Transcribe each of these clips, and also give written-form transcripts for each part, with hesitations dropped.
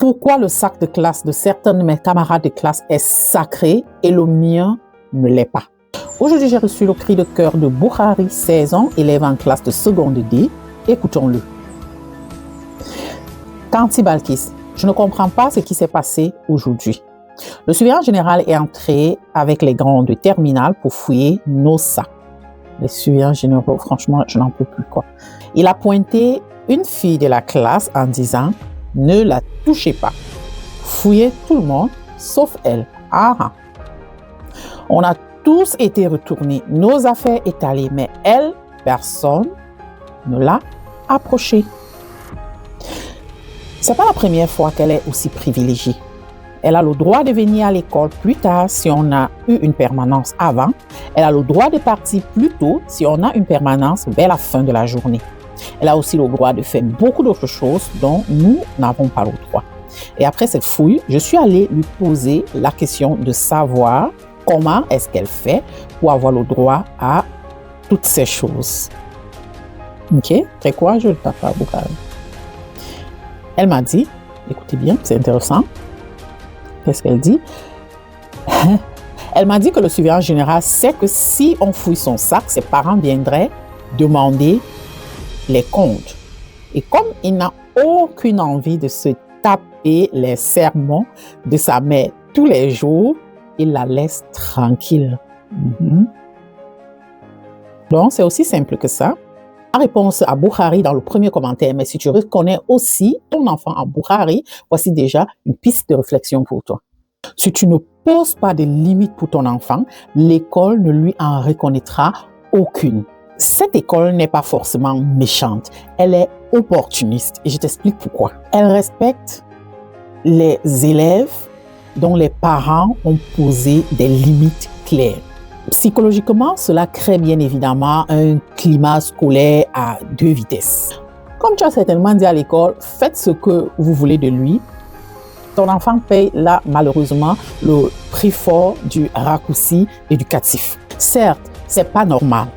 pourquoi le sac de classe de certains de mes camarades de classe est sacré et le mien ne l'est pas. Aujourd'hui, j'ai reçu le cri de cœur de Boukhari, 16 ans, élève en classe de seconde D. Écoutons-le. Tanti Balkis, je ne comprends pas ce qui s'est passé aujourd'hui. Le surveillant général est entré avec les grands de terminale pour fouiller nos sacs. Les surveillants généraux, franchement, je n'en peux plus, quoi. Il a pointé une fille de la classe en disant « Ne la touchez pas ». Fouillez tout le monde, sauf elle. Ah. On a tous été retournés, nos affaires étalées, mais elle, personne ne l'a approchée. C'est pas la première fois qu'elle est aussi privilégiée. Elle a le droit de venir à l'école plus tard si on a eu une permanence avant. Elle a le droit de partir plus tôt si on a une permanence vers la fin de la journée. Elle a aussi le droit de faire beaucoup d'autres choses dont nous n'avons pas le droit. Et après cette fouille, je suis allée lui poser la question de savoir comment est-ce qu'elle fait pour avoir le droit à toutes ces choses. Ok, très courageux le papa Boukhari. Elle m'a dit, écoutez bien, c'est intéressant. Qu'est-ce qu'elle dit? Elle m'a dit que le surveillant général sait que si on fouille son sac, ses parents viendraient demander les comptes. Et comme il n'a aucune envie de se taper les sermons de sa mère tous les jours, il la laisse tranquille. Donc, c'est aussi simple que ça. En réponse à Boukhari dans le premier commentaire, mais si tu reconnais aussi ton enfant en Boukhari, voici déjà une piste de réflexion pour toi. Si tu ne poses pas de limites pour ton enfant, l'école ne lui en reconnaîtra aucune. Cette école n'est pas forcément méchante, elle est opportuniste et je t'explique pourquoi. Elle respecte les élèves dont les parents ont posé des limites claires. Psychologiquement, cela crée bien évidemment un climat scolaire à deux vitesses. Comme tu as certainement dit à l'école, faites ce que vous voulez de lui. Ton enfant paye là, malheureusement, le prix fort du raccourci éducatif. Certes, c'est pas normal,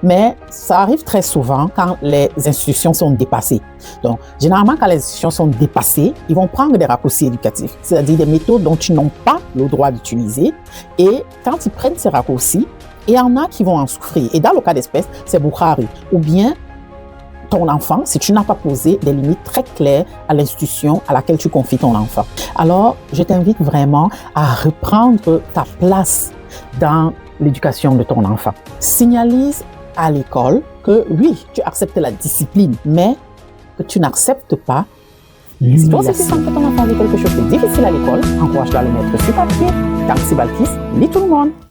mais ça arrive très souvent quand les institutions sont dépassées. Donc, généralement, quand les institutions sont dépassées, ils vont prendre des raccourcis éducatifs, c'est-à-dire des méthodes dont ils n'ont pas le droit d'utiliser. Et quand ils prennent ces raccourcis, il y en a qui vont en souffrir. Et dans le cas d'espèce, c'est Boukhari. Ou bien ton enfant, si tu n'as pas posé des limites très claires à l'institution à laquelle tu confies ton enfant. Alors, je t'invite vraiment à reprendre ta place dans l'éducation de ton enfant. Signalise à l'école que oui, tu acceptes la discipline, mais que tu n'acceptes pas l'humiliation. Si toi, si tu sens que ton enfant a quelque chose de difficile à l'école, encourage-le à le mettre sur papier. Tanti Balkis, lis tout le monde.